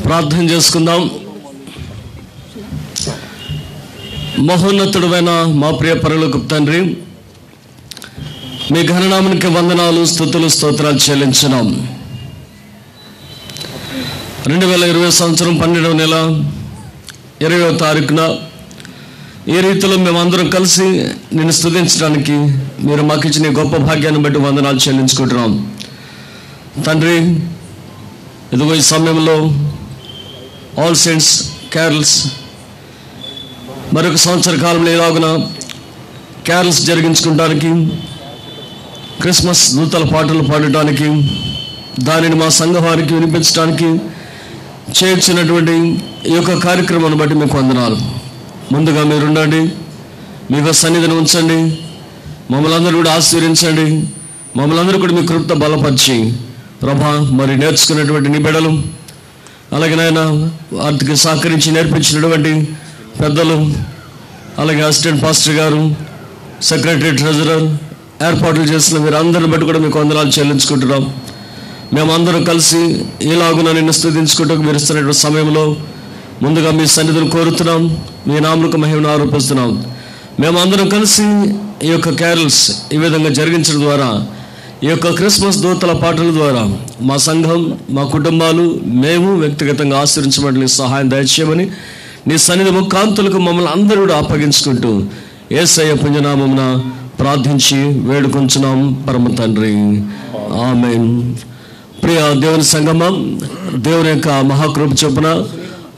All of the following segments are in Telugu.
ప్రార్థన చేసుకుందాం. మహోన్నతుడైన మా ప్రియ పరలోకపు తండ్రి, మీ ఘననామానికి వందనాలు, స్తుతులు, స్తోత్రాలు చెల్లించున్నాం. 2020 సంవత్సరం 12వ నెల 20వ తారీఖున ఈ రీతిలో మేమందరం కలిసి నిన్ను స్తుతించడానికి మీరు మాకు ఇచ్చిన గొప్ప భాగ్యాన్ని బట్టి వందనాలు చెల్లించుకుంటున్నాం. తండ్రి, ఇదిగో ఈ సమయంలో ఆల్ సెయింట్స్ క్యారల్స్ మరొక సంవత్సర కాలంలో ఇలాగున క్యారల్స్ జరిగించుకోవడానికి, క్రిస్మస్ దూతల పాటలు పాడటానికి, దానిని మా సంఘ వారికి వినిపించడానికి చేర్చినటువంటి ఈ యొక్క కార్యక్రమాన్ని బట్టి మీకు వందనాలు. ముందుగా మీరుండండి, మీకు సన్నిధిని ఉంచండి, మమ్మల్ని అందరూ కూడా ఆశీర్వదించండి, మమ్మల్ని అందరూ కూడా మీ కృపతో బలపరిచి ప్రభా, మరి నేర్చుకున్నటువంటి నీ బిడ్డలు, అలాగే నాయన వారికి సహకరించి నేర్పించినటువంటి పెద్దలు, అలాగే అసిస్టెంట్ పాస్టర్ గారు, సెక్రటరీ, ట్రెజరర్, ఏర్పాట్లు చేసిన మీరు అందరిని బట్టి కూడా మీకు వందనాలు చెల్లించుకుంటున్నాం. మేమందరం కలిసి ఇలాగున నిన్ను స్తుతించుకుంటూ మీరు ఇస్తున్నటువంటి సమయంలో ముందుగా మీ సన్నిధిని కోరుతున్నాం, మీ నామమునకు మహిమను ఆరోపిస్తున్నాం. మేమందరం కలిసి ఈ యొక్క క్యారల్స్ ఈ విధంగా జరిగించడం ద్వారా, ఈ యొక్క క్రిస్మస్ దూతల పాటల ద్వారా మా సంఘం, మా కుటుంబాలు, మేము వ్యక్తిగతంగా ఆశీర్వించబడి సహాయం దయచేయమని నీ సన్నిధి ముఖాంతులకు మమ్మల్ని అందరూ కూడా అప్పగించుకుంటూ యేసయ్య పుణ్యనామమున ప్రార్థించి వేడుకొంచున్నాం పరమ తండ్రి, ఆమేన్. ప్రియ దేవుని సంగమా, దేవుని యొక్క మహాకృప చొప్పున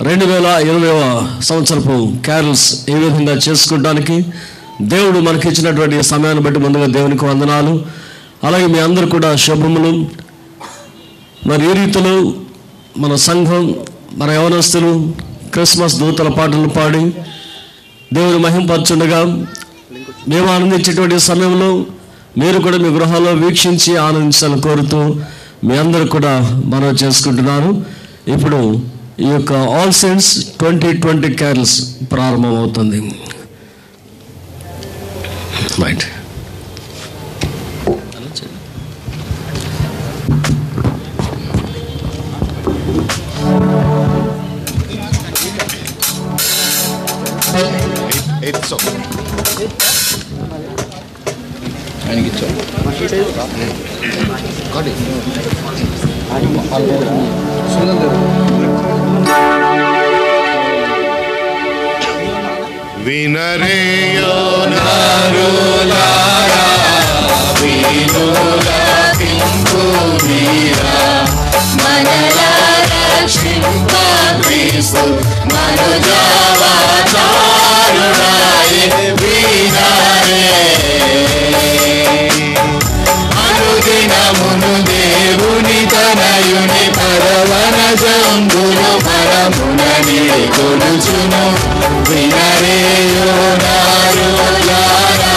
2020వ సంవత్సరపు క్యారల్స్ ఏ విధంగా చేసుకోవడానికి దేవుడు మనకి ఇచ్చినటువంటి సమయాన్ని బట్టి ముందుగా దేవునికి వందనాలు. అలాగే మీ అందరూ కూడా శుభములు. మరి ఈ రీతిలో మన సంఘం, మన యవనస్తులు క్రిస్మస్ దూతల పాటలు పాడి దేవుని మహింపరచుండగా మేము ఆనందించేటువంటి సమయంలో మీరు కూడా మీ గృహాల్లో వీక్షించి ఆనందించాలని కోరుతూ మీ అందరూ కూడా మనం చేసుకుంటున్నారు. ఇప్పుడు ఈ యొక్క ఆల్ సెయింట్స్ 2020 క్యారల్స్ ప్రారంభమవుతుంది. రైట్. వినరేయో నారులారా, వినులా కింపు వీరా, మనలా రక్షింప క్రీస్తు మనుజావతారుడాయే వినరే. అనుదినమును దేవుని తనయుని పరవన జంబులు పరమునని కొలుచును. వినరేయో నారులారా,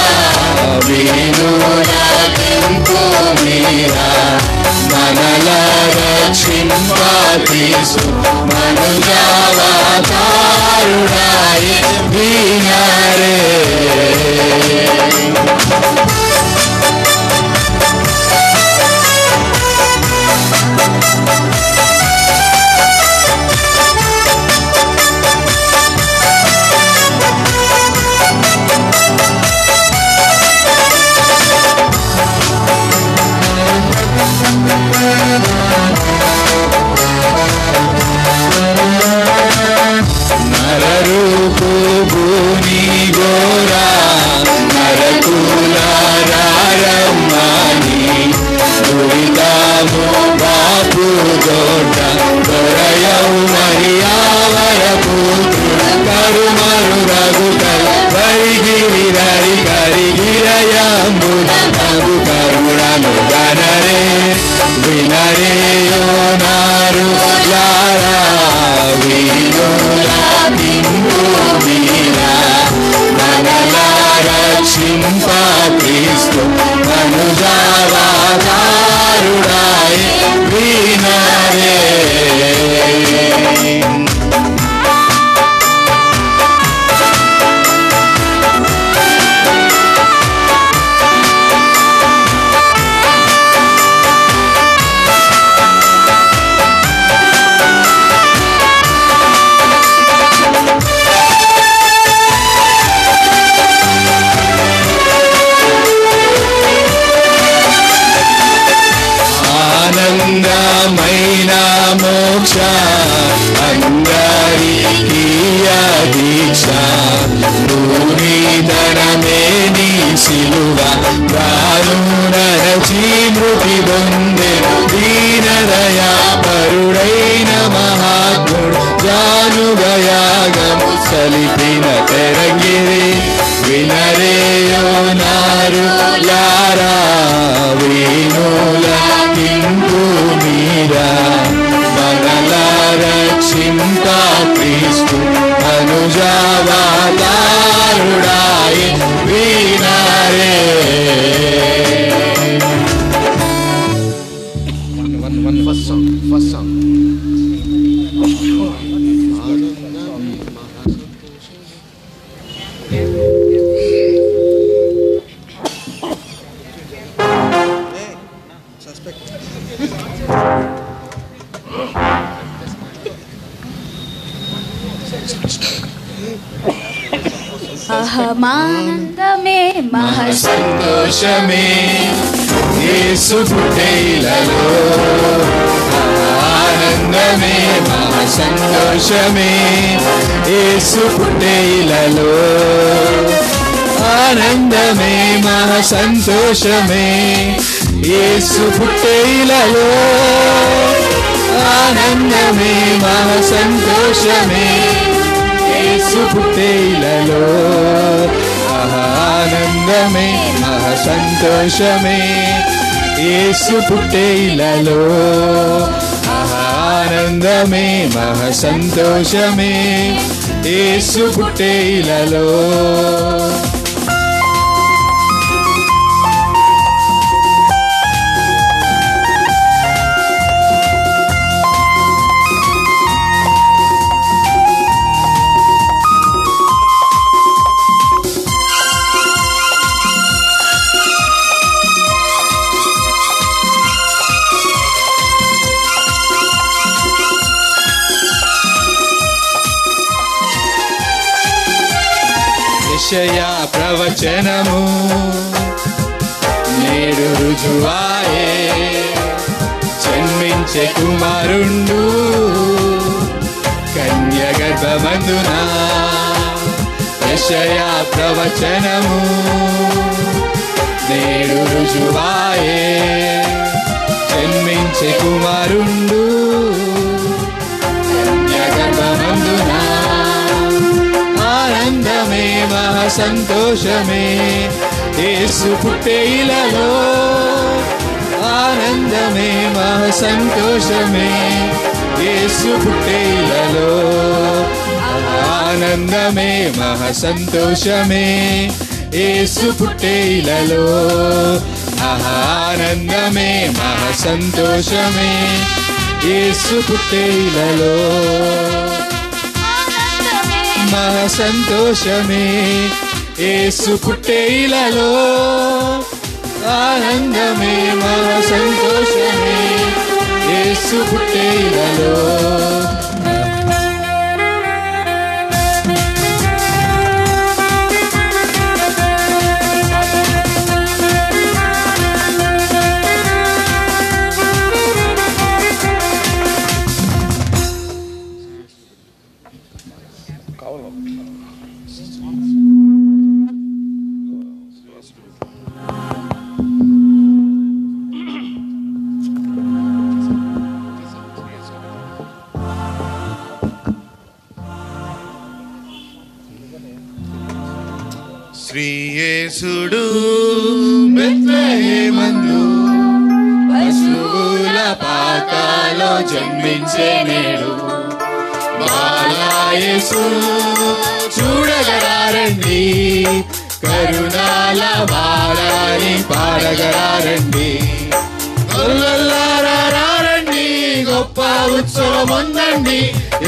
వినులా కింపు వీరా, మనలా రక్షింప క్రీస్తు మనుజావతారుడాయే వినరే. నరరూపు భూమి గోరా, నరకుల రారమ్మని, దురితాము బాపు దొడ్డ దొరయవు మరియావర పుత్రుడు కరుమరు రఘుకల పరిగిరి రరి కరిగిరయంబున నగు కరుణను గనరే. వినరేయో నారులారా, వినులా కింపు వీరా, మనలా రక్షింప క్రీస్తు మనుజావతారుడాయే వినరే. రక్ష భూమిధనమే నీ సిలువ తాను నరచి మృతి పొందెను దీనదయా పరుడైన మహాత్ముడు జానుగయాగము సలిపిన తెరంగిరి వినరేయో నారులారా వేణుల కింపు మీరా మనలా రక్షింప క్రీస్తు అనుజావతారుడాయి వినరే First song. అహమానందమే సంతోషమే యేసు పుట్టేలలో ఆనందమే మహా సంతోషమే యేసు పుట్టేలలో ఆనందమే మహా సంతోషమే యేసు పుట్టేలలో ఆనందమే మహా సంతోషమే యేసు పుట్టేలలో ఆనందమే మహా సంతోషమే యేసు పుట్టేలలో ఆనందమే మహా సంతోషమే యేసు పుట్టేలలో యెషయా ప్రవచనము నేడు రుజువాయే జన్మించే కుమారుండు కన్య గర్భమందున యెషయా ప్రవచనము నేడు రుజువాయే జన్మించే కుమారుండు కన్య గర్భమందున ఆనందమే మహా సంతోషమే యేసు పుట్టేలలో ఆనందమే మహా సంతోషమే యేసు పుట్టేలలో ఆనందమే మహా సంతోషమే యేసు పుట్టేలలో ఆనందమే మహా సంతోషమే యేసు పుట్టేలలో మహా సంతోషమే యేసు పుట్టేలలో ఆనందమే మహా సంతోషమే యేసు పుట్టేలలో శ్రీయేసుడు బెత్లెహేమందు పశువుల పాకలో జన్మించే నేడు బాలయేసు చూడగరారండి కరుణాల బాలాని పాడగరారండి గొల్లలారండి గొప్ప ఉత్సవం ఉందండి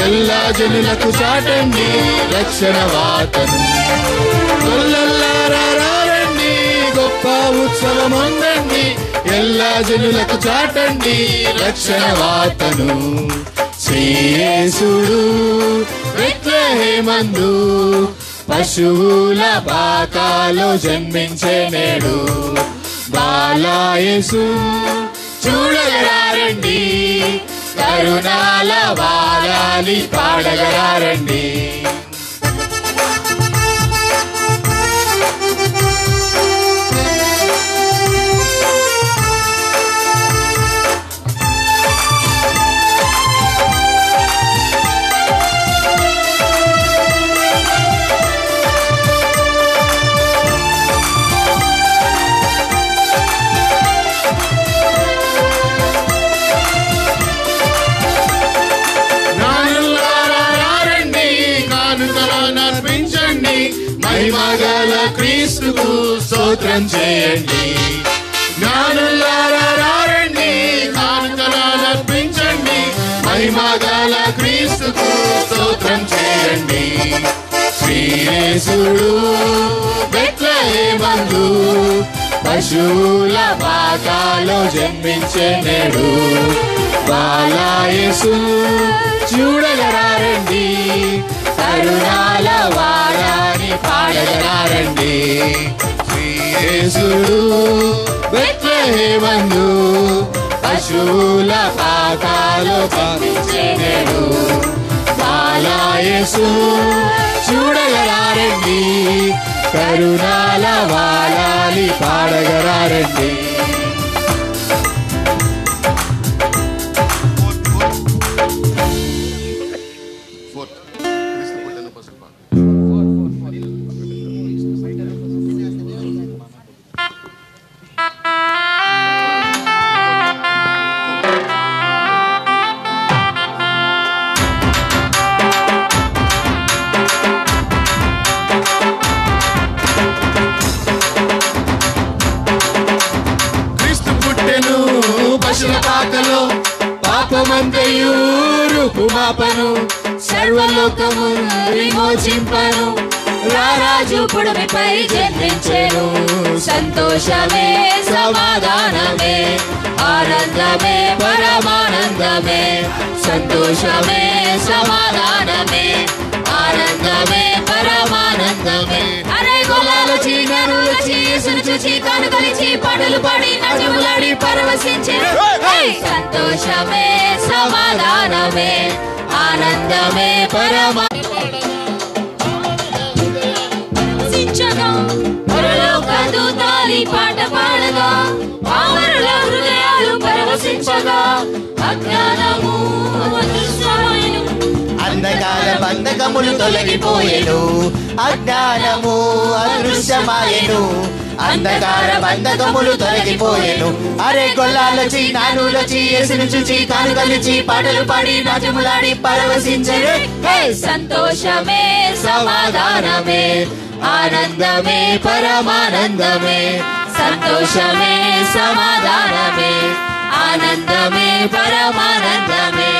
ఎల్లా జనులకు చాటండి రక్షణ వాతను గొల్లలారండి గొప్ప ఉత్సవం ఉందండి ఎల్లా జనులకు చాటండి రక్షణ వాతను శ్రీయేసుడు బెత్లెహేమందు పశువుల పాకలో జన్మించే నేడు బాలయేసు చూడగరారండి కరుణాల బాలాలి పాడగరారండి మహిమగల క్రీస్తుకు స్తోత్రం చేయండి. జ్ఞానులారా రండి, కానుకలర్పించండి, మహిమగల క్రీస్తుకు స్తోత్రం చేయండి. శ్రీయేసుడు బెత్లెహేమందు పశువుల పాకలో జన్మించే నేడు. బాలయేసు చూడగరారండి, కరుణాల వాడని పాడగరారండి. శ్రీయేసుడు బెత్లెహేమందు పశువుల పాకలో జన్మించే నేడు. బాలయేసు చూడగరారండి, కరుణాల వాడాలి పాడగరారండి. పాకలో పాపమంతయు రూపుమాపను, సర్వలోకము విమోచింపను. రారాజు పుడమిపై జన్మించెను, సంతోషమే సమాధానమే, ఆనందమే పరమానందమే. సంతోషమే సమాధానమే, ఆనందమే పరమానందమే. అరే గొల్లాలొచ్చి నరులొచ్చి యేసును చూచి కనుకలిచి పాటలు పాడి నృత్యములాడి పరవశించెను. సంతోషమే సమాధానమే, ఆనందమే పరమానందమే. పరలోక దూతాలి పాట పాడగా, పామరుల హృదయాలు పరవశించగా, అజ్ఞానము అదృశ్యమాయెను, అంధకార బంధకములు తొలగిపోయెను. అజ్ఞానము అదృశ్యమాయెను, అంధకార బంధకములు తొలగిపోయెను. అరే గొల్లాలొచ్చి నానులొచ్చి యేసును చూచి కానుకలిచి పాటలు పాడి నాట్యములాడి పరవశించెను. సంతోషమే సమాధానమే, ఆనందమే పరమానందమే. సంతోషమే సమాధానమే, ఆనందమే పరమానందమే.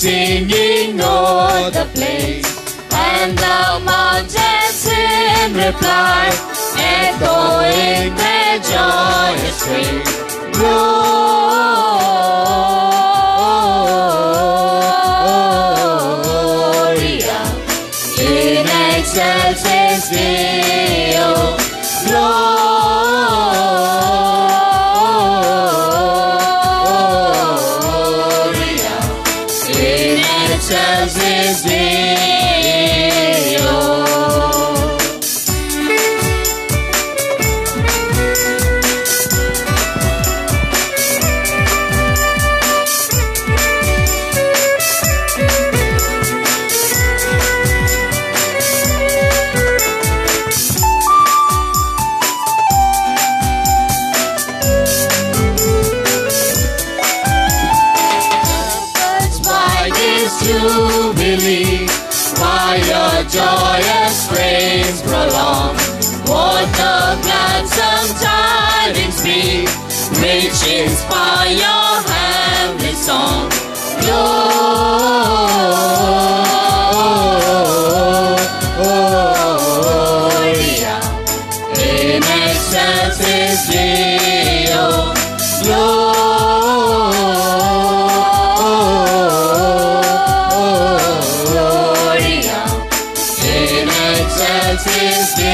Singing o'er the place, and the mountains in reply, echoing their joyous strain. Gloria in excelsis Deo, excelsis Deo. Jubilee, while your joyous strains prolong, what the gladsome tidings be, which inspire your heavenly song. Gloria in excelsis Deo. Gloria in excelsis Deo.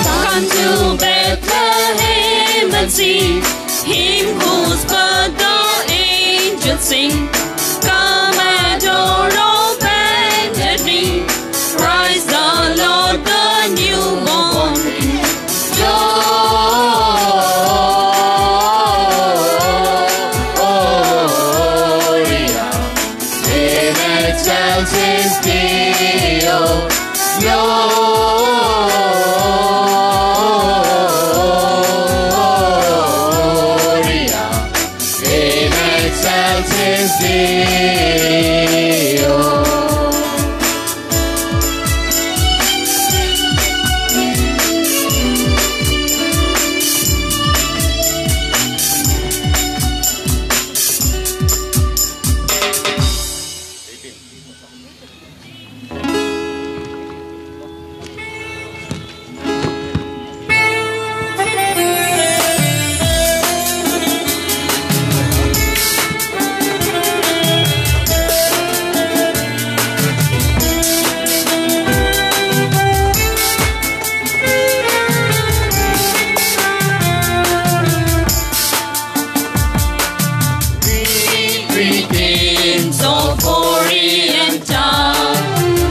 Come to Bethlehem and see him whose birth the angels sing. Come adore, all bended knee. Christ the Lord, the newborn King. Gloria in excelsis Deo. Gloria in excelsis Deo. Greetings of Orient town,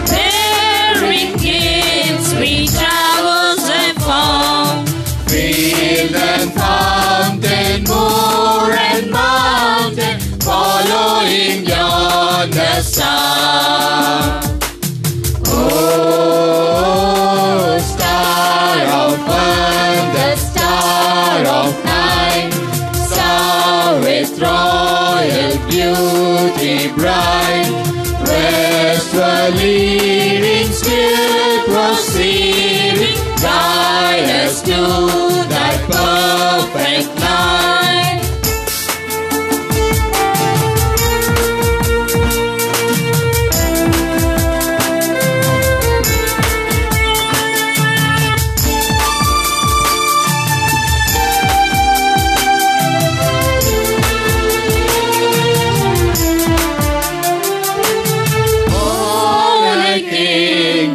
bearing gifts we travels have found. Field and fountain, moor and mountain, following yonder star. Oh, star of wonder, star of night, star with royal beauty bright, westward leading, still proceeding, guide us to thy perfect light.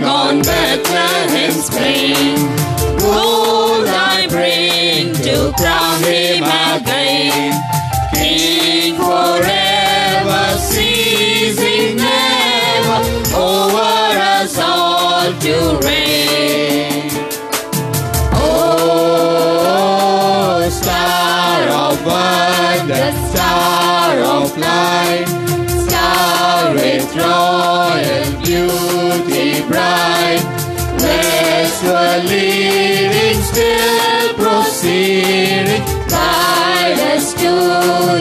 On Bethlehem's plain, gold I bring to crown him again. King forever, ceasing never, over us all to reign. Oh, star of wonder, star of light, star with royal beauty bright, westward leading, still proceeding, guide us to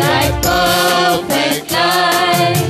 thy perfect light.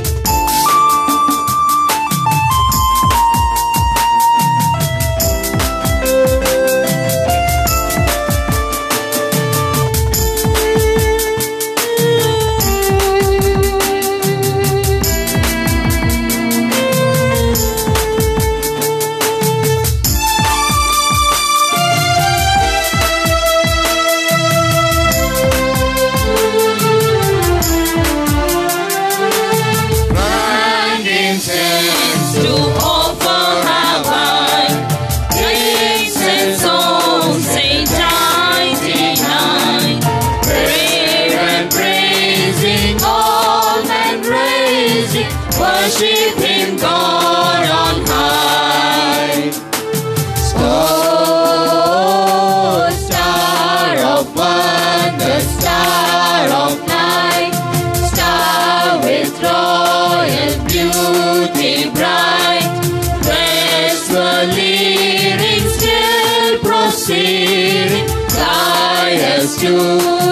Worship him, God on high. Stone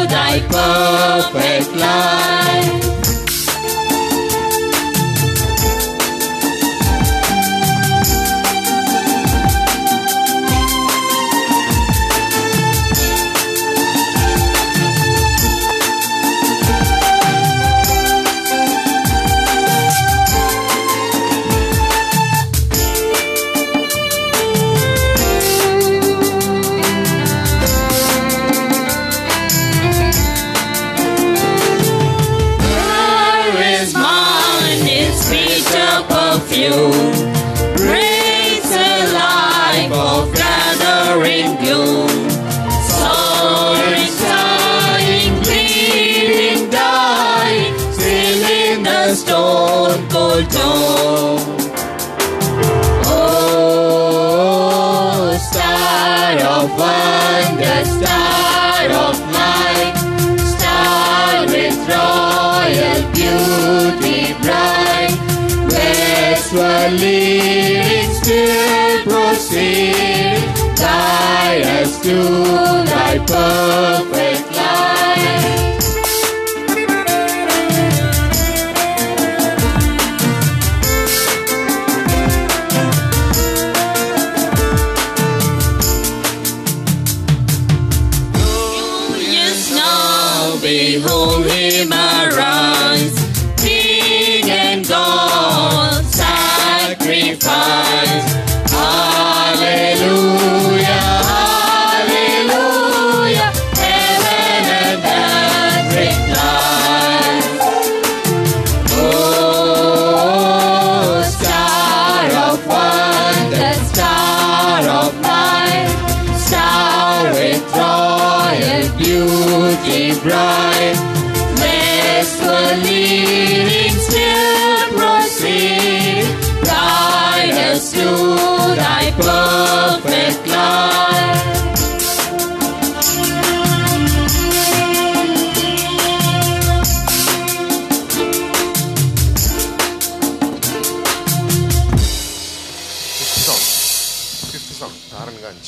thy perfect light. Breaks a life of gathering gloom, soaring, sighing, bleeding, dying, still in the stone cold tomb. Oh, star of wonder, star of light, star with royal beauty bright, westward leading, still proceed, guide us to thy perfect light. Yes, now behold him arise, King and God, sacrifice. Hallelujah, hallelujah, heaven and earth reply. Oh, star of wonder, star of light, star with royal beauty bright, westward leading, still proceed, guide us to thy perfect light. Fifth song, Taranganj.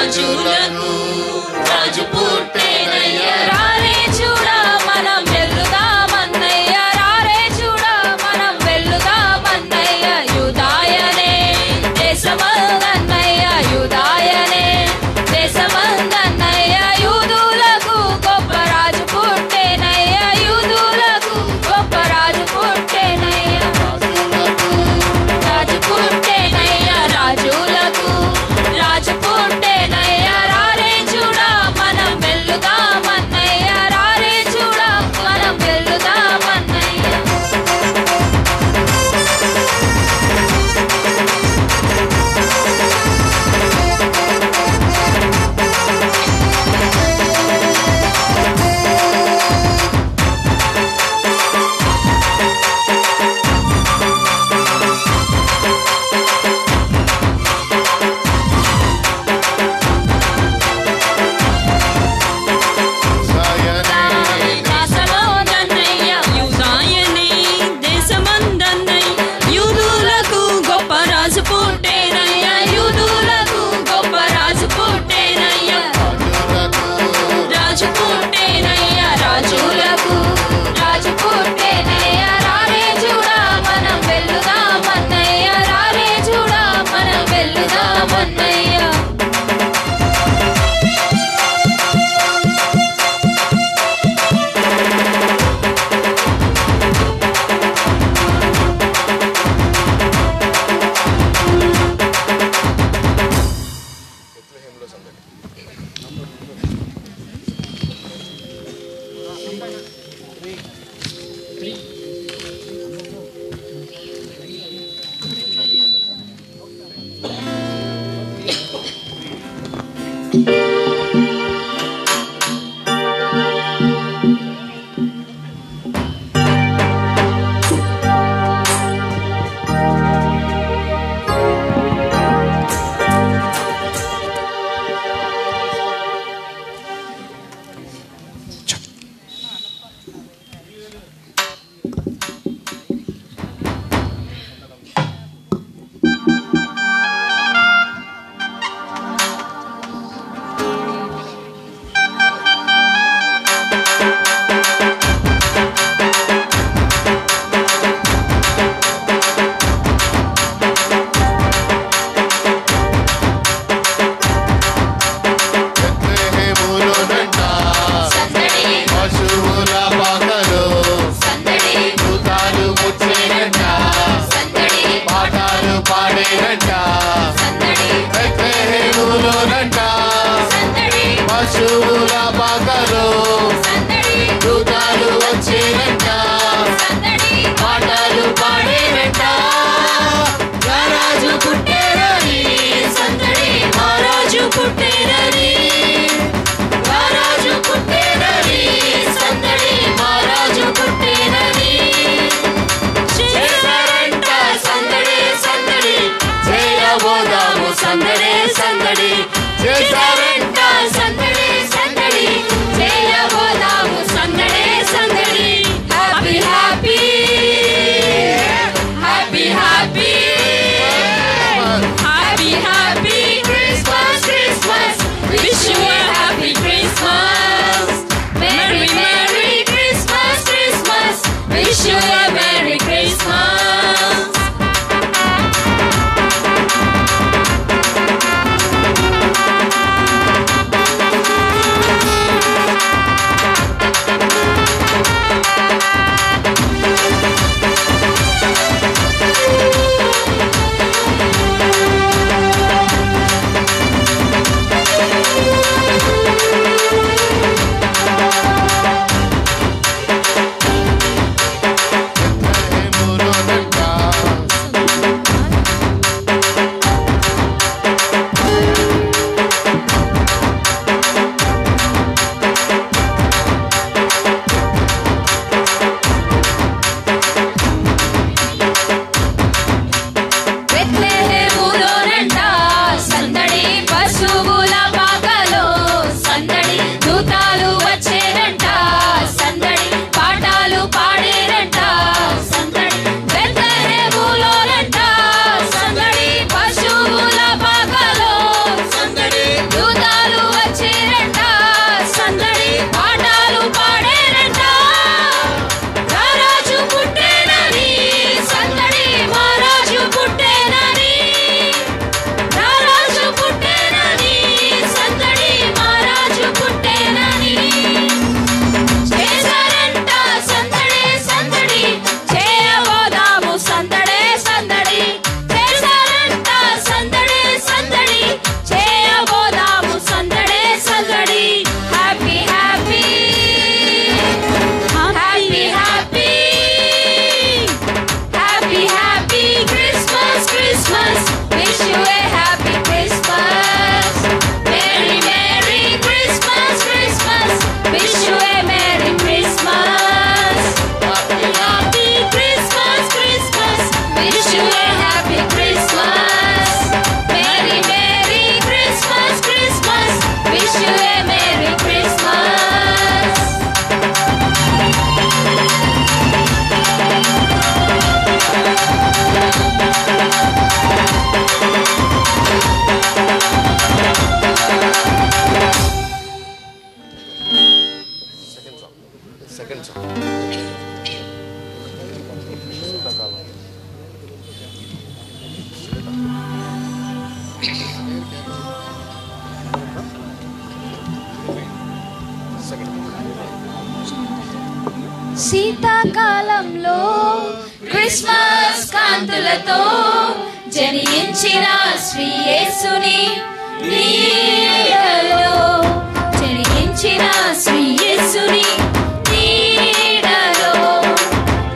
రాజులకు రాజు పుట్టెనయ్య రారే చూడా మనం వెళ్దామన్నయ్య రారే చూడా మనం వెళ్దామన్నయ్య యూదాయనే దేశమందన్నయ్య యూదాయనే దేశమందన్నయ్య యూదులకు గొప్ప రాజు పుట్టెనయ్య యూదులకు గొప్ప రాజు పుట్టెనయ్య రాజు పుట్టెనయ్య రాజులకు రాజు పుట్టెనయ్య రారే చూడా మనం వెళ్దామన్నయ్య రారే చూడా మనం వెళ్దామన్నయ్య దాసలోదన్నయ్య యూదాయనే దేశమందన్నయ్య యూదులకు గొప్ప రాజు పుట్టెనయ్య యూదులకు గొప్ప రాజు పుట్టెనయ్య రాజు పుట్టెనయ్య రాజులకు రాజు పుట్టెనయ్య రారే చూడా మనం వెళ్దామన్నయ్య రారే చూడా మనం వెళ్దామన్నయ్య బెత్లెహేములో సందడి. బెత్లెహేములోనంట సందడి పశువుల పాకలో సందడి దూతాలు ముచ్చేనంట సందడి పాఠాలు పాడేనంట సందడి బెత్లెహేములోనంట సందడి పశువుల పాకలో సందడి శీతాకాలంలో క్రిస్మస్ కాంతులతో జనించిన శ్రీ యేసుని నీడలో, జనించిన శ్రీ యేసుని నీడలో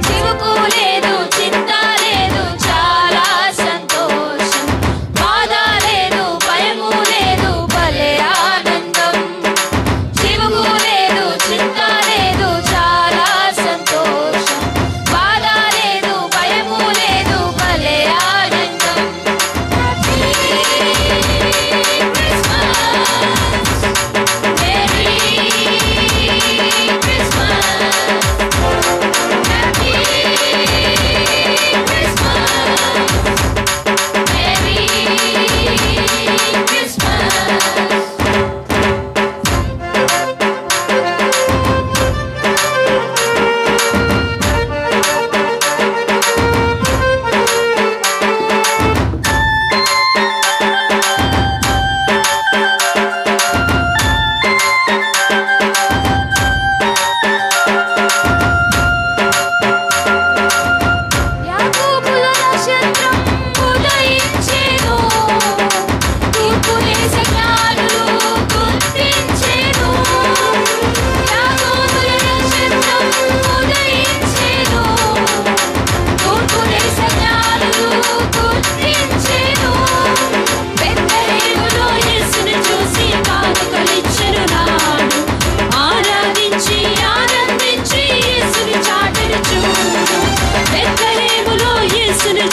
చివుకు లేదు, చింత లేదు, చాలా సంతోషం. బాధ లేదు, భయము లేదు, భలే ఆనందం. చివుకు లేదు, చింత లేదు, చాలా సంతోషం. బాధ లేదు, భయము లేదు, భలే ఆనందం.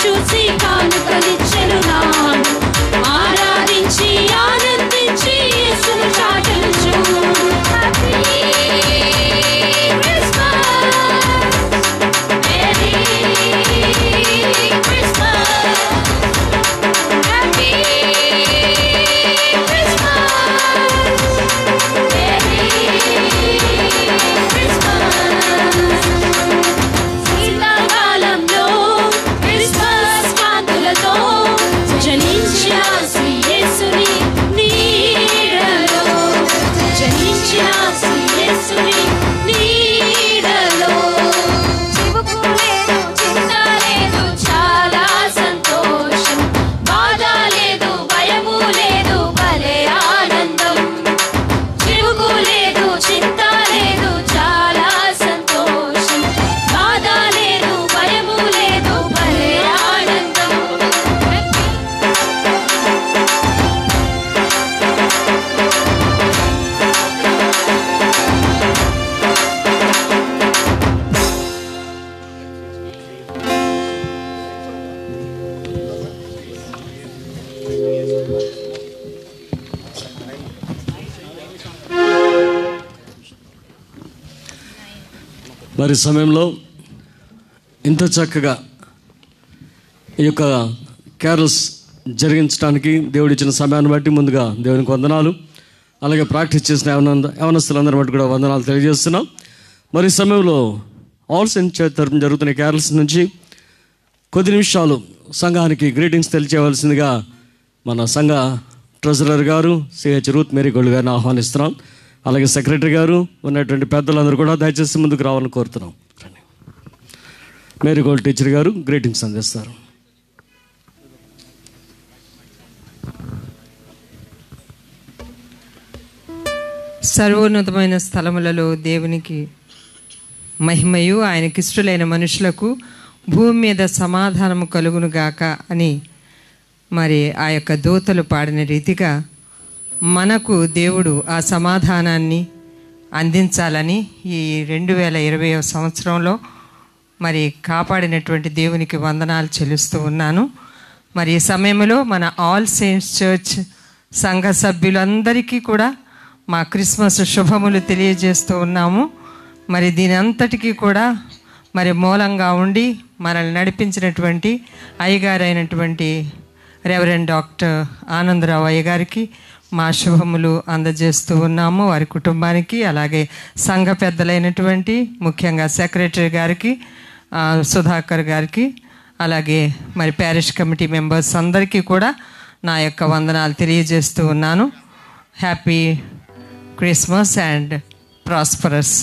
చూసి కానుకలిచ్చెను నాడు, ఆరాధించి ఆనందించి యేసును చాటెను చూడు. Happy Christmas, merry Christmas, happy Christmas, merry Christmas. శీతాకాలంలో క్రిస్మస్ కాంతులతో జనించిన శ్రీ యేసుని నీడలో, జనించిన శ్రీ యేసుని నీడలో చివుకు లేదు, చింత లేదు, చాలా సంతోషం. బాధ లేదు, భయము లేదు, భలే ఆనందం. చివుకు లేదు, చింత లేదు, చాలా సంతోషం. బాధ లేదు, భయము లేదు, భలే ఆనందం. మరి సమయంలో ఇంత చక్కగా ఈ యొక్క క్యారల్స్ జరిగించడానికి దేవుడిచ్చిన సమయాన్ని బట్టి ముందుగా దేవునికి వందనాలు, అలాగే ప్రాక్టీస్ చేసిన యవనస్తులందరి బట్టి కూడా వందనాలు తెలియజేస్తున్నాం. మరి ఈ సమయంలో ఆల్ సెయింట్స్ చర్చ్ తరపున జరుగుతున్న క్యారల్స్ నుంచి కొద్ది నిమిషాలు సంఘానికి గ్రీటింగ్స్ తెలియజేయవలసిందిగా మన సంఘ ట్రెజరర్ గారు సిహెచ్ రూత్ మేరీ గోల్డ్ గారిని ఆహ్వానిస్తున్నాం. అలాగే సెక్రటరీ గారు ఉన్నటువంటి పెద్దలందరూ కూడా దయచేసి ముందుకు రావాలని కోరుతున్నాం. మేరీ గోల్డ్ టీచర్ గారు గ్రీటింగ్స్ అందిస్తారు. సర్వోన్నతమైన స్థలములలో దేవునికి మహిమయు ఆయనకి ఇష్టలైన మనుషులకు భూమి మీద సమాధానము కలుగునుగాక అని మరి ఆ యొక్క దూతలు పాడిన రీతిగా మనకు దేవుడు ఆ సమాధానాన్ని అందించాలని ఈ 2020వ సంవత్సరంలో మరి కాపాడినటువంటి దేవునికి వందనాలు చెల్లిస్తూ ఉన్నాను. మరి ఈ సమయంలో మన ఆల్ సెయింట్స్ చర్చ్ సంఘ సభ్యులందరికీ కూడా మా క్రిస్మస్ శుభములు తెలియజేస్తూ ఉన్నాము. మరి దీని అంతటికీ కూడా మరి మూలంగా ఉండి మనల్ని నడిపించినటువంటి అయ్యగారైనటువంటి రెవరెండ్ డాక్టర్ ఆనందరావు అయ్య గారికి మా శుభములు అందజేస్తూ ఉన్నాము వారి కుటుంబానికి, అలాగే సంఘ పెద్దలైనటువంటి ముఖ్యంగా సెక్రటరీ గారికి, సుధాకర్ గారికి, అలాగే మరి ప్యారిష్ కమిటీ మెంబర్స్ అందరికీ కూడా నా యొక్క వందనాలు తెలియజేస్తూ ఉన్నాను. Happy Christmas and prosperous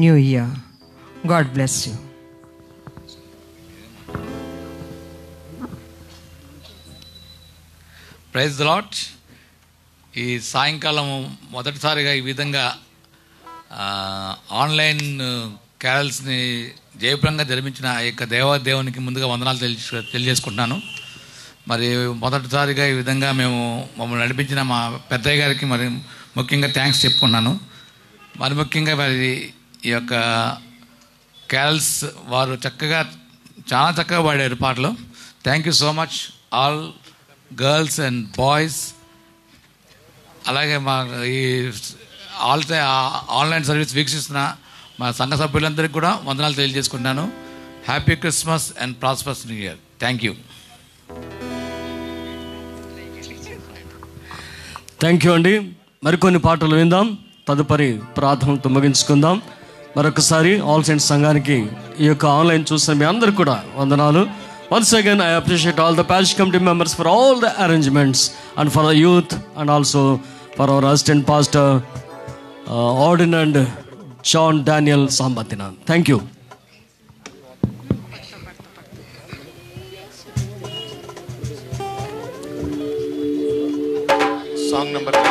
new year. God bless you. Praise the lord. ఈ సాయంకాలం మొదటిసారిగా ఈ విధంగా ఆన్లైన్ క్యారల్స్ని జయప్రదంగా జరిపించిన ఈ యొక్క దేవాదేవునికి ముందుగా వందనాలు తెలియజేసుకుంటున్నాను. మరి మొదటిసారిగా ఈ విధంగా మమ్మల్ని నడిపించిన మా పెద్దయ్య గారికి మరి ముఖ్యంగా థ్యాంక్స్ చెప్పుకున్నాను. మరి ముఖ్యంగా మరి ఈ యొక్క క్యారల్స్ వారు చాలా చక్కగా పాడారు పాటలు. Thank you so much all girls and boys. అలాగే మా ఈ ఆన్లైన్ సర్వీస్ వీక్షిస్తున్న మా సంఘ సభ్యులందరికీ కూడా వందనాలు తెలియజేసుకుంటున్నాను. Happy Christmas and prosperous new year. Thank you. Thank you అండి. మరికొన్ని పాటలు విందాం, తదుపరి ప్రార్థనతో ముగించుకుందాం. మరొకసారి ఆల్ సెయింట్స్ సంఘానికి ఈ యొక్క ఆన్లైన్ చూసిన మీ అందరికీ కూడా వందనాలు. Once again, I appreciate all the parish committee members for all the arrangements and for the youth and also for our assistant pastor, Ordinand John Daniel Sambathina. Thank you. Song number 9.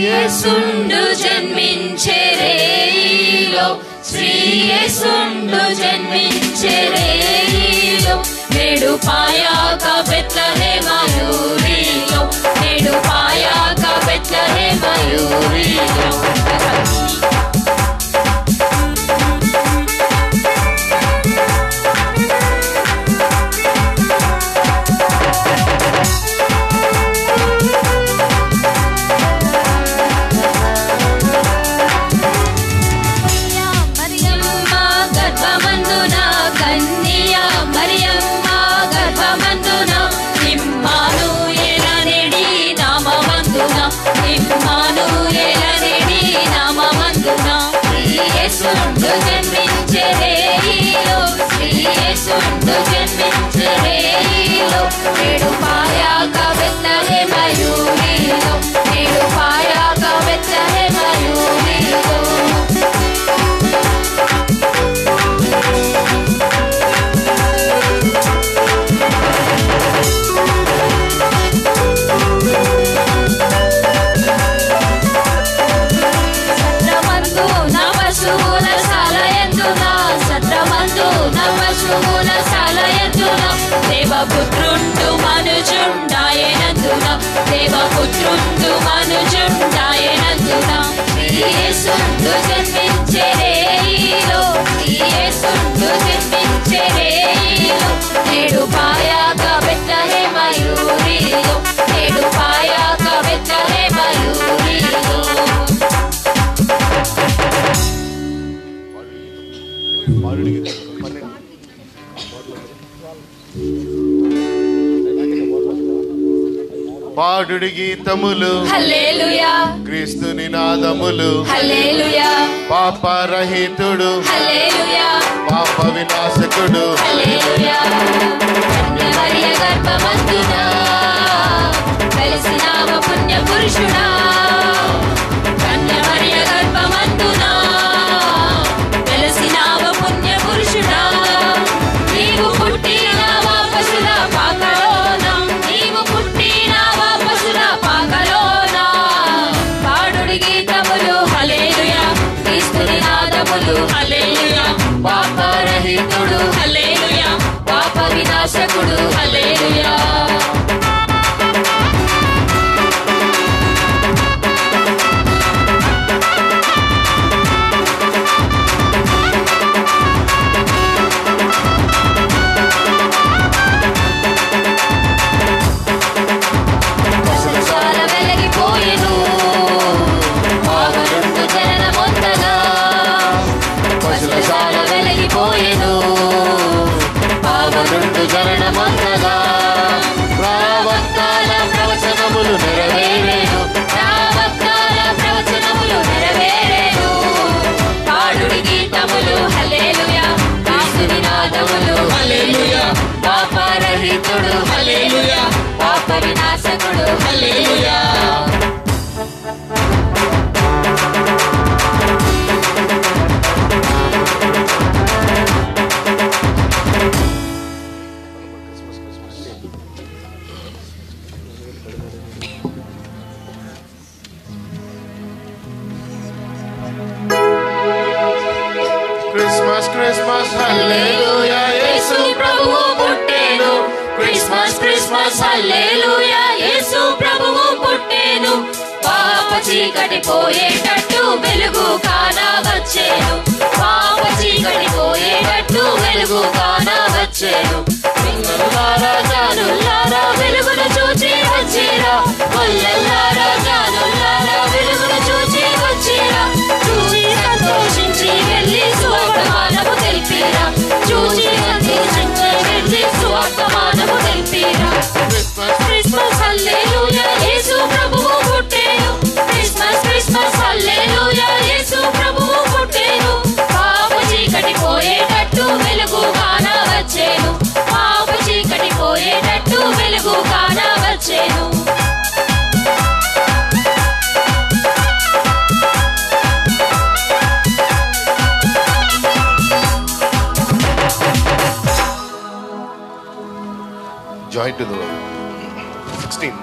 యేసుండు జన్మించే రేయిలో, శ్రీ యేసుండు జన్మించే రేయిలో, నేడు పాయాక బెత్లెహేమయూరిలో, నేడు పాయాక బెత్లెహేమయూరిలో. యేసుండు జన్మించే రేయిలో, శ్రీ యేసుండు జన్మించే రేయిలో, నేడు పాయాక బెత్లెహేమయూరిలో, నేడు పాయాక బెత్లెహేమయూరిలో. దేవపుత్రుండు మనుజుండాయనందున, దేవపుత్రుండు మనుజుండాయనందున, యేసుండు జన్మించే రేయిలో, యేసుండు జన్మించే రేయిలో, నేడు పాయాక బెత్లెహేమయూరిలో, నేడు పాయాక బెత్లెహేమయూరిలో. పాడుడి గీతములు హల్లెలూయా, క్రీస్తు నినాదములు హల్లెలూయా, పాపరహితుడు హల్లెలూయా, పాప వినాశకుడు హల్లెలూయా. మరియ గర్భమందున వెలిసినావ పుణ్య పురుషుడా, మరియ గర్భమందున వెలిసినావ పుణ్య పురుషుడా, నీవు పుట్టినావా పశుల పాకలోన, నీవు పుట్టినావా పశుల పాకలోన. పాడుడి గీతములు హల్లెలూయా, క్రీస్తు నినాదములు హల్లెలూయా, పాపరహితుడు హల్లెలూయా, పాప వినాశకుడు హల్లెలూయా. క్రిస్మస్ క్రిస్మస్ హల్లెలూయా యేసు ప్రభువు పుట్టెను. క్రిస్మస్ క్రిస్మస్ హల్లెలూయా యేసు ప్రభువు పుట్టెను. పాప చీకటి పోయేటట్టు వెలుగు కానా వచ్చేను. పాప చీకటి పోయేటట్టు వెలుగు కానా వచ్చేను. పిల్లలారా జానులారా వెలుగును చూచి వచ్చిరా. కొల్లలారా జానులారా వెలుగును చూచి వచ్చిరా. చూసి సంతోషించి వెళ్ళి సువర్తమానము తెలిపిరా. చూసి సంతోషించి వెళ్ళి సువర్తమానము తెలిపిరా. క్రిస్మస్ హల్లెలూయా యేసు ప్రభువు పుట్టెను. క్రిస్మస్ క్రిస్మస్ హల్లెలూయా యేసు ప్రభువు పుట్టెను. పాప చీకటి పోయేటట్టు వెలుగు కానా వచ్చేను. పాప చీకటి పోయేటట్టు వెలుగు కానా వచ్చేను. Joy to the world. 16.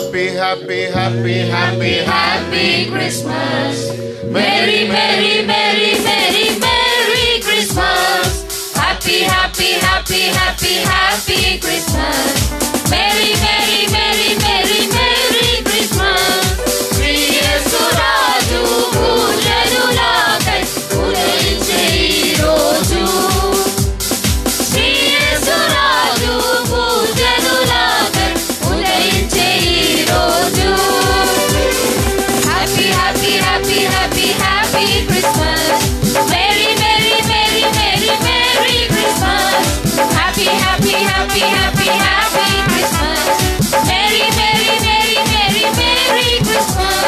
Happy, happy, happy, happy, Happy Christmas. Merry, merry, merry, merry, merry Christmas. Happy, happy, happy, happy, happy Christmas. Merry, merry, merry, merry, merry Christmas. Shri యేసు రాజు పూజనులాకై ఉదయించే ఈ రోజు. శ్రీ యేసు రాజు పూజనులాకై ఉదయించే ఈ రోజు. Happy, happy, happy, happy, happy Christmas. Merry, merry, merry, merry, merry Christmas. Happy, happy, happy, happy, happy Christmas. Merry, merry, merry, merry, merry Christmas.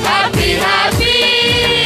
Happy, happy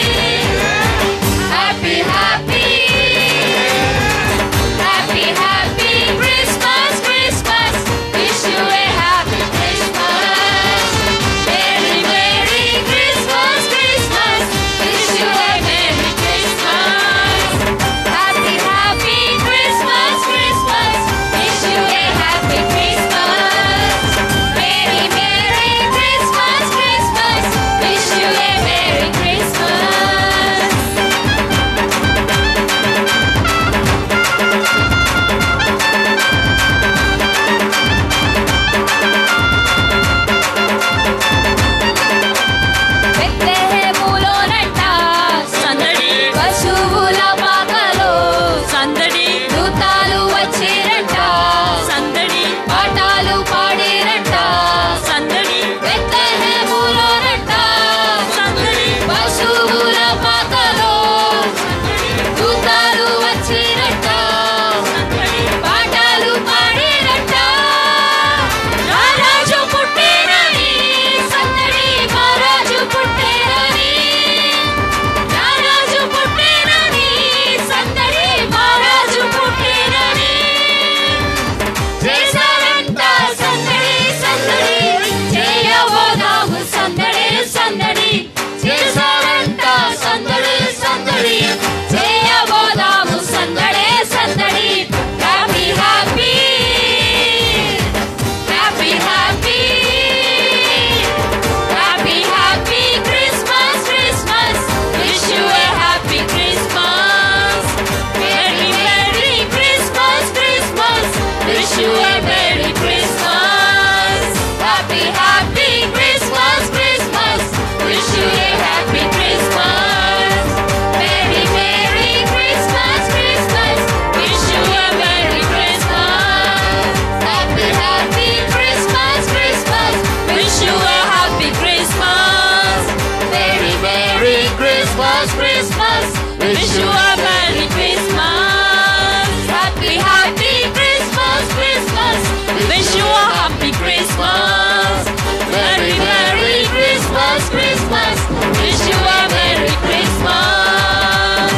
Christmas, Christmas. Wish you a Merry Christmas. Happy, happy Christmas, Christmas. Wish you a happy Christmas. Merry, Merry Christmas, Christmas. Wish you a Merry Christmas.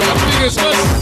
Happy Christmas.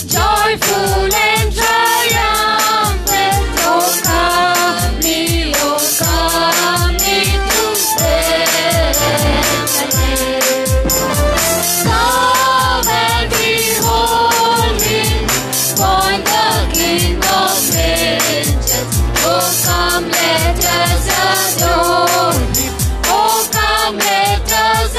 Joyful and triumphant, oh come me to Bethlehem. Come and behold him, born the King of Ages. Oh come let us adore him, oh come let us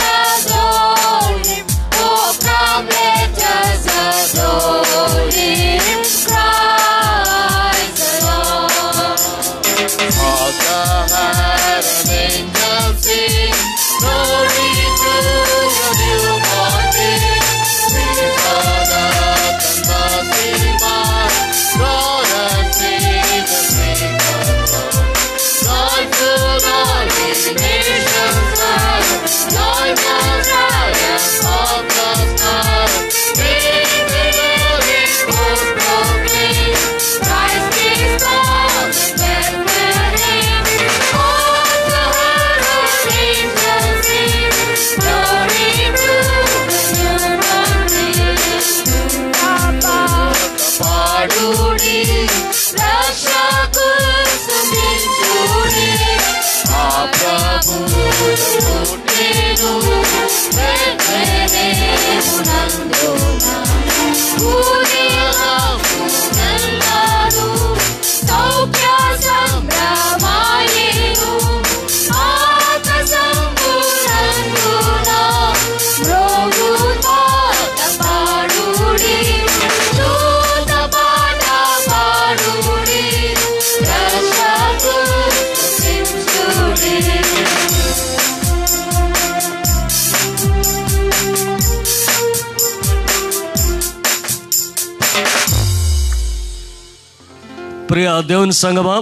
ప్రియ దేవుని సంగమా,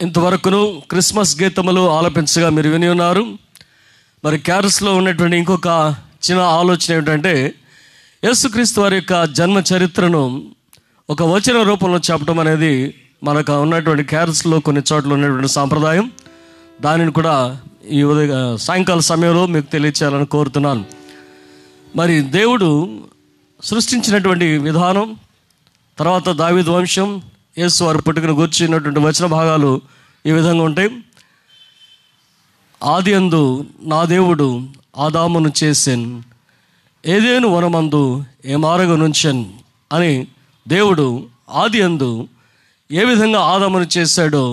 ఇంతవరకును క్రిస్మస్ గీతములు ఆలపించగా మీరు విని ఉన్నారు. మరి క్యారస్లో ఉన్నటువంటి ఇంకొక చిన్న ఆలోచన ఏమిటంటే, యేసుక్రీస్తు వారి యొక్క జన్మ చరిత్రను ఒక వచన రూపంలో చెప్పడం అనేది మనకు ఉన్నటువంటి క్యారస్లో కొన్ని చోట్ల ఉన్నటువంటి సాంప్రదాయం. దానిని కూడా ఈ సాయంకాల సమయంలో మీకు తెలియచేయాలని కోరుతున్నాను. మరి దేవుడు సృష్టించినటువంటి విధానం, తర్వాత దావీదు వంశం, యేసు వారి పుట్టుకను గూర్చినటువంటి వచన భాగాలు ఈ విధంగా ఉంటాయి. ఆది యందు నా దేవుడు ఆదామును చేసెన్, ఏదేను వనమందు ఏమారగ నుంచెన్ అని దేవుడు ఆది యందు ఏ విధంగా ఆదామును చేశాడో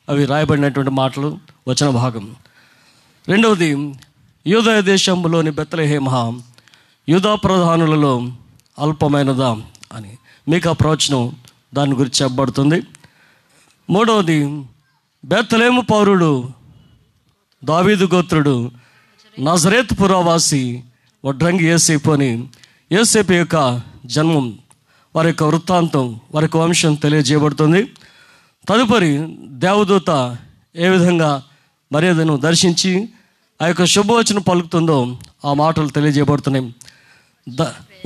అవి రాయబడినటువంటి మాటలు వచన భాగం. రెండవది, యూదయ దేశంలోని బెత్లెహేమ యూదా ప్రధానులలో అల్పమైనదా అని మీకు ఆ ప్రవచనం దాని గురించి చెప్పబడుతుంది. మూడవది, బెత్లెహేము పౌరుడు దావీదు గోత్రుడు నజరేతు పురవాసి వడ్రంగి యోసేపు అని యోసేపు యొక్క జన్మం, వారి యొక్క వృత్తాంతం, వారి యొక్క వంశం తెలియజేయబడుతుంది. తదుపరి దేవదూత ఏ విధంగా మర్యాదను దర్శించి ఆ యొక్క శుభవచనం పలుకుతుందో ఆ మాటలు తెలియజేయబడుతున్నాయి.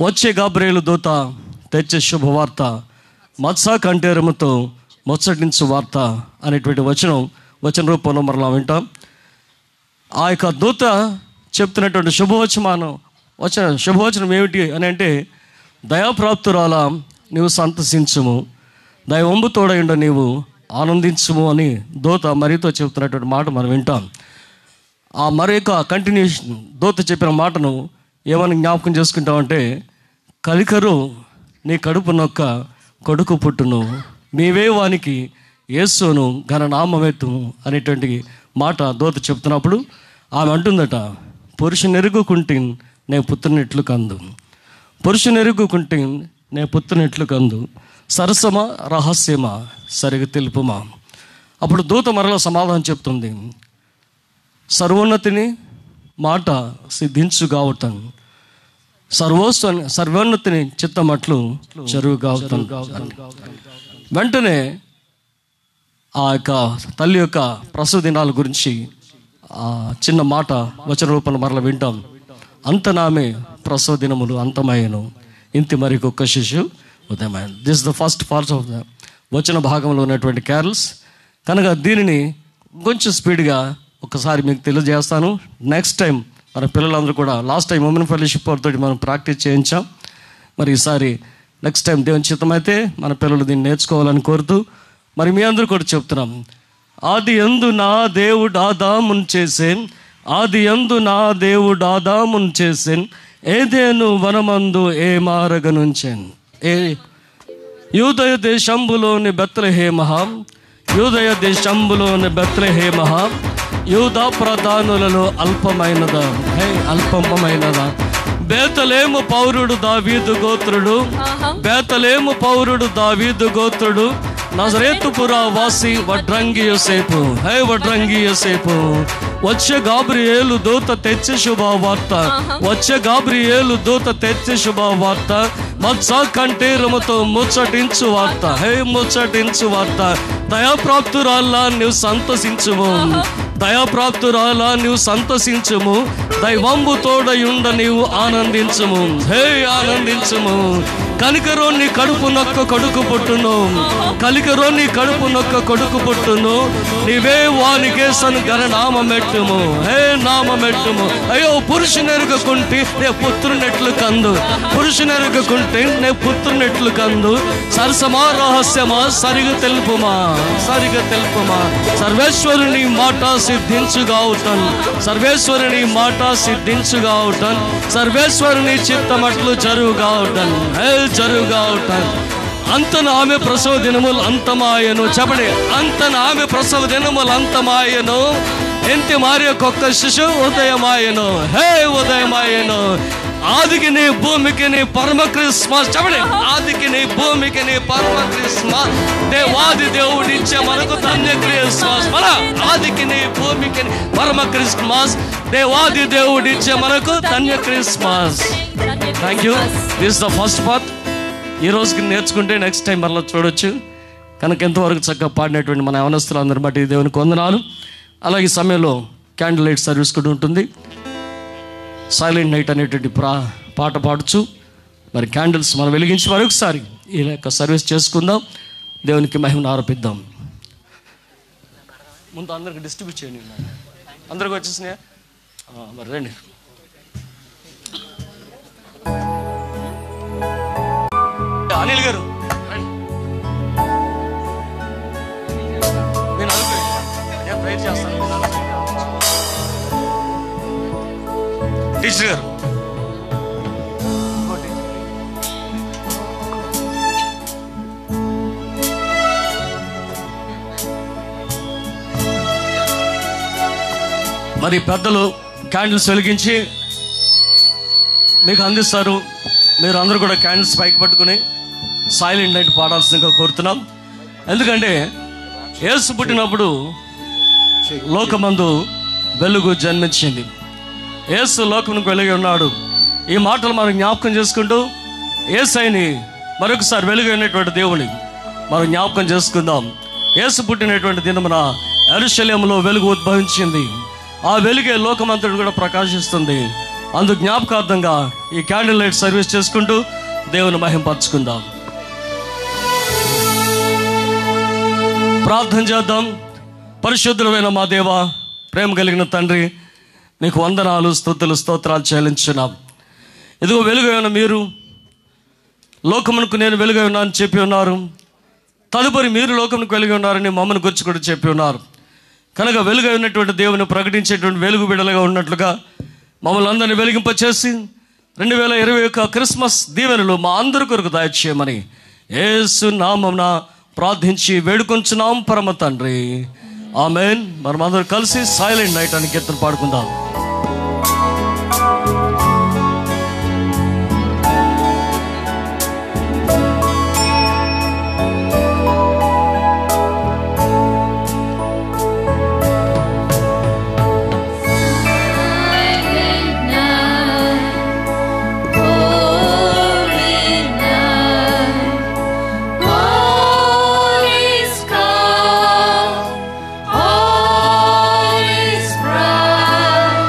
వచ్చే గాబ్రియేలు దూత తెచ్చే శుభవార్త, మత్సా కంఠేరముతో ముచ్చటించు వార్త అనేటువంటి వచన రూపంలో మరలా వింటాం. ఆ యొక్క దూత చెప్తున్నటువంటి శుభవచనం ఏమిటి అని అంటే, దయాప్రాప్తురాల నీవు సంతసించుము, దైవంబు తోడైండ నీవు ఆనందించుము అని దూత మరితో చెప్తున్నటువంటి మాట మనం వింటాం. ఆ మరి యొక్క కంటిన్యూషన్ దూత చెప్పిన మాటను ఏమని జ్ఞాపకం చేసుకుంటామంటే, కలికరు నీ కడుపు నొక్క కొడుకు పుట్టును, నీవే వానికి యేసును ఘన నామమెత్తుము అనేటువంటి మాట దూత చెప్తున్నప్పుడు ఆమె అంటుందట, పురుషునెరుగుకుంటే నే పుత్రునెట్లు కందు, పురుషునెరుగుకుంటే నే పుత్రునెట్లు కందు, సరసమా రహస్యమా సరిగా తెలుపుమా. అప్పుడు దూత మరలా సమాధానం చెప్తుంది, సర్వోన్నతిని మాట సిద్ధించుగావటం, సర్వోన్నతిని చిత్తమట్లు చెరువుగావటం. వెంటనే ఆ యొక్క తల్లి యొక్క ప్రసవ దినాల గురించి ఆ చిన్న మాట వచన రూపంలో మరలా వింటాం. అంతనామే ప్రసవ దినములు అంతమయ్యను, ఇంటి మరికొక్క శిశు ఉదయమైన. This the first part of the వచన భాగంలో ఉన్నటువంటి క్యారల్స్ కనుక దీనిని కొంచెం స్పీడ్గా ఒకసారి మీకు తెలియజేస్తాను. నెక్స్ట్ టైం మన పిల్లలందరూ కూడా, లాస్ట్ టైం ఉమెన్ ఫెలోషిప్ తోటి మనం ప్రాక్టీస్ చేయించాం. మరి ఈసారి నెక్స్ట్ టైం దేవుని చిత్తమైతే మన పిల్లలు దీన్ని నేర్చుకోవాలని కోరుతూ మరి మీ అందరూ కూడా చెప్తున్నాం. ఆది యందు నా దేవుడు ఆదామును చేసేన్, ఆది యందు నా దేవుడు ఆదామును చేసేన్, ఏదేను వనమందు ఏ మారగ నుంచెన్. యూదయ దేశంబులోని బెత్లెహేమ, యూదయ దేశంబులోని బెత్లెహేమ యూదా ప్రధానులలో అల్పమైనదా, అల్పమైనదా. బేతలేము పౌరుడు దావీదు గోత్రుడు, బేతలేము పౌరుడు దావీదు గోత్రుడు నజరేతుపుర వాసి వడ్రంగి యోసేపు, వడ్రంగి యోసేపు. వచ్చే గాబ్రియేలు దూత తెచ్చి శుభవార్త, వచ్చే గాబ్రియేలు దూత తెచ్చి శుభవార్త, మత్సా కంఠేరముతో ముచ్చటించు వార్త, ముచ్చటించు వార్త. దయాప్రాప్తురాల్లా నీవు సంతసించుము, దయాప్రాప్తురాలా నీవు సంతసించుము, దైవంబు తోడయుండ నీవు ఆనందించుము. హే ఆనందించుము. కనికరో నీ కడుపు నొక్క కొడుకు పుట్టును, కలికరో నీ కడుపు నొక్క కొడుకు పుట్టును. నీవే వానికేసను గణనామెట్టుము. హే నామెట్టుము. అయ్యో పురుషునెరుగకుంటే నే పుత్రునెట్లు కందు, పురుషునెరుగకుంటే నే పుత్రునెట్లు కందు. సరసమా రహస్యమా సరిగా తెలుపుమా, సరిగా తెలుపుమా. సర్వేశ్వరుని మాట సిద్ధించుగావుటన్, సర్వేశ్వరుని మాట సిద్ధించుగావుటన్, సర్వేశ్వరుని చిత్తమట్లు జరుగుగావుటన్. హే జరుగుగావుటన్. అంతన ఆమె ప్రసవ దినములు అంతమాయను. చెప్పండి, అంతన ఆమె ప్రసవ దినములు అంతమాయను. ఎంతి మరియొక్క శిశువు ఉదయమాయను. హే ఉదయమాయను. ఆదికి నీ భూమికి నీ పరమ క్రిస్మస్. చెప్పండి, ఆదికి నీ భూమికి నీ పరమ క్రిస్మస్. దేవాది దేవుడిచ్చే మనకు ధన్య క్రిస్మస్. మన ఆదికి నీ భూమికి పరమ క్రిస్మస్. దేవాది దేవుడిచ్చే మనకు ధన్య Christmas. Thank you. This the first part. ఈ రోజుకి నేర్చుకుంటే నెక్స్ట్ టైం మరలా చూడొచ్చు. కనుక ఎంతవరకు చక్కగా పాడినటువంటి మన యవనస్తులందరి బట్టి దేవునికి వందనాలు. అలాగే సమయంలో క్యాండిల్ లైట్ సర్వీస్ కూడా ఉంటుంది. సైలెంట్ నైట్ అనేటువంటి పాట పాడుచు మరి క్యాండిల్స్ మనం వెలిగించి మరొకసారి ఈ యొక్క సర్వీస్ చేసుకుందాం. దేవునికి మహిమను ఆరోపిద్దాం. ముందు అందరికి డిస్ట్రిబ్యూట్ చేయండి. అందరికి వచ్చేసినాయా? మరి రండి. అనిల్ గారు నేను ప్రేర్ చేస్తాను. టీచర్ గారు మరి పెద్దలు క్యాండిల్స్ వెలిగించి మీకు అందిస్తారు. మీరు అందరూ కూడా క్యాండిల్స్ పైకి పట్టుకుని సైలెంట్ నైట్ పాడాల్సిందిగా కోరుతున్నాం. ఎందుకంటే యేసు పుట్టినప్పుడు లోకమందు వెలుగు జన్మించింది. యేసు లోకమునకు వెలుగు ఉన్నాడు. ఈ మాటలు మనం జ్ఞాపకం చేసుకుంటూ యేసయ్యని మరొకసారి వెలుగైనటువంటి దేవుని మనం జ్ఞాపకం చేసుకుందాం. యేసు పుట్టినటువంటి దినమున యెరూషలేములో వెలుగు ఉద్భవించింది. ఆ వెలుగే లోకమంతటి కూడా ప్రకాశిస్తుంది. అందు జ్ఞాపకార్థంగా ఈ క్యాండిల్ లైట్ సర్వీస్ చేసుకుంటూ దేవుని మహింపరచుకుందాం. ప్రార్థన చేద్దాం. పరిశుద్ధులైన మా దేవ, ప్రేమ కలిగిన తండ్రి, మీకు వందనాలు, స్తుతులు, స్తోత్రాలు చెల్లించున్నాం. ఇదిగో వెలుగైన మీరు లోకమునకు నేను వెలుగై ఉన్నానని చెప్పి ఉన్నారు. తదుపరి మీరు లోకమునకు వెలుగై ఉన్నారని మమ్మల్ని గురించి కూడా చెప్పి ఉన్నారు. కనుక వెలుగై ఉన్నటువంటి దేవుని ప్రకటించేటువంటి వెలుగు బిడ్డలుగా ఉన్నట్లుగా మమ్మల్ని అందరినీ వెలిగింపచేసి 2021 క్రిస్మస్ దీవెనలు మా అందరి కొరకు దయచేయమని యేసు నామమున ప్రార్థించి వేడుకొంచున్నాం పరమ తండ్రి. ఆమేన్. మనం అందరూ కలిసి సైలెంట్ నైట్ అని కీర్తన పాడుకుందాం. All is bright.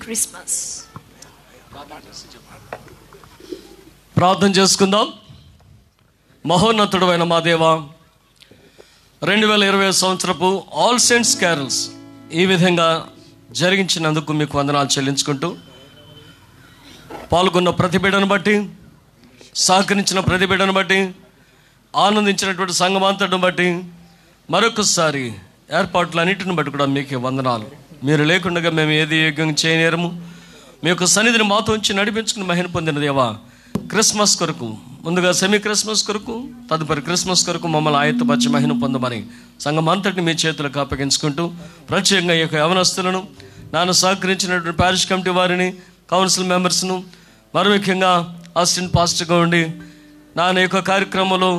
Christmas. ప్రార్థన చేసుకుందాం. మహోన్నతుడైన మా దేవా, 2020 సంవత్సరపు ఆల్ సెయింట్స్ క్యారల్స్ ఈ విధంగా జరిగించినందుకు మీకు వందనాలు చెల్లించుకుంటూ, పాల్గొన్న ప్రతి బిడ్డను బట్టి, సహకరించిన ప్రతి బిడ్డను బట్టి, ఆనందించినటువంటి సంఘమంతటిని బట్టి, మరొకసారి ఏర్పాట్లన్నింటిని బట్టి కూడా మీకే వందనాలు. మీరు లేకుండా మేము ఏది యోగ్యం చేయనేరము. మీ యొక్క సన్నిధిని మాతో ఉంచి నడిపించుకుని మహిమ పొందిన దేవా, క్రిస్మస్ కొరకు, ముందుగా సెమీ క్రిస్మస్ కొరకు, తదుపరి క్రిస్మస్ కొరకు మమ్మల్ని ఆయత్తపరిచి మహిమ పొందమని సంఘం అంతటిని మీ చేతులకు అప్పగించుకుంటూ, ప్రత్యేకంగా ఈ యొక్క యవనస్తులను, నాన్న సహకరించినటువంటి ప్యారిష్ కమిటీ వారిని, కౌన్సిల్ మెంబర్స్ను, మరి ముఖ్యంగా అసిస్టెంట్ పాస్టర్గా ఉండి నాన్న యొక్క కార్యక్రమంలో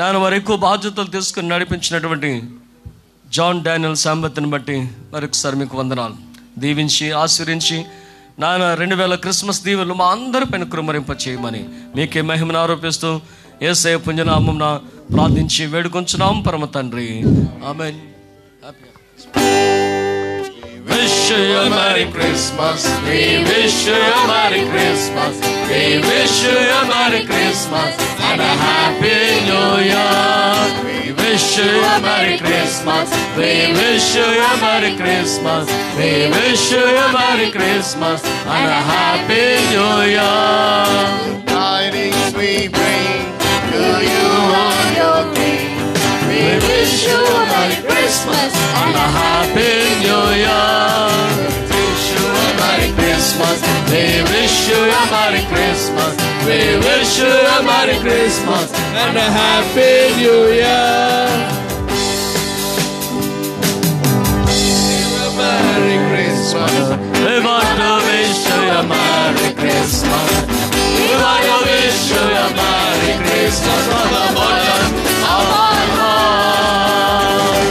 నాన్న వారు ఎక్కువ బాధ్యతలు తీసుకుని నడిపించినటువంటి జాన్ డానియల్ సాంబత్ని బట్టి మరొకసారి మీకు వందనాలు. దీవించి ఆశీర్వించి నాన్న 2000 క్రిస్మస్ దీవెనలు మా అందరి పైన కృమ్మరింప చేయమని మీకే మహిమను ఆరోపిస్తూ యేసయ్య పుణ్యనామమున ప్రార్థించి వేడుకొంచున్నాం పరమ తండ్రి. ఆమేన్. Wish you a Merry Christmas. We wish you a Merry Christmas. We wish you a Merry Christmas and a Happy New Year. We wish you a Merry Christmas. We wish you a Merry Christmas. We wish you a Merry Christmas and a Happy New Year. Tidings we bring to you on your King. We wish you a Merry Christmas and a Happy New Year. We wish you a Merry Christmas. We wish you a Merry Christmas. We wish you a Merry Christmas and a Happy New Year. Merry Christmas. We want to wish you a Merry Christmas. We want to wish you a Merry Christmas from the bottom of our heart.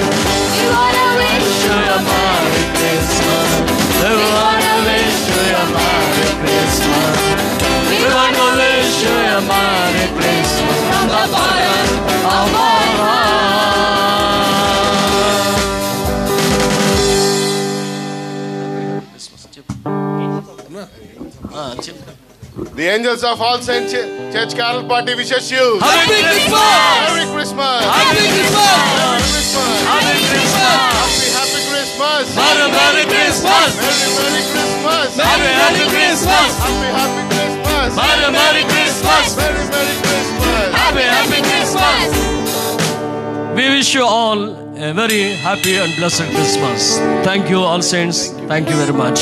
We want to wish you a Merry Christmas. We want to wish you a Merry Christmas. We want to wish you a Merry Christmas from the bottom of our heart. The angels of All Saints Church Carol Party wishes you Happy Christmas! Merry Christmas! Happy Christmas! Merry Christmas! Happy Christmas! Happy Christmas! Merry Christmas! Merry Christmas! Happy Christmas! Happy Christmas! Merry Christmas! Merry Christmas! Happy Christmas! We wish you all a very happy and blessed Christmas. Thank you, All Saints. Thank you very much.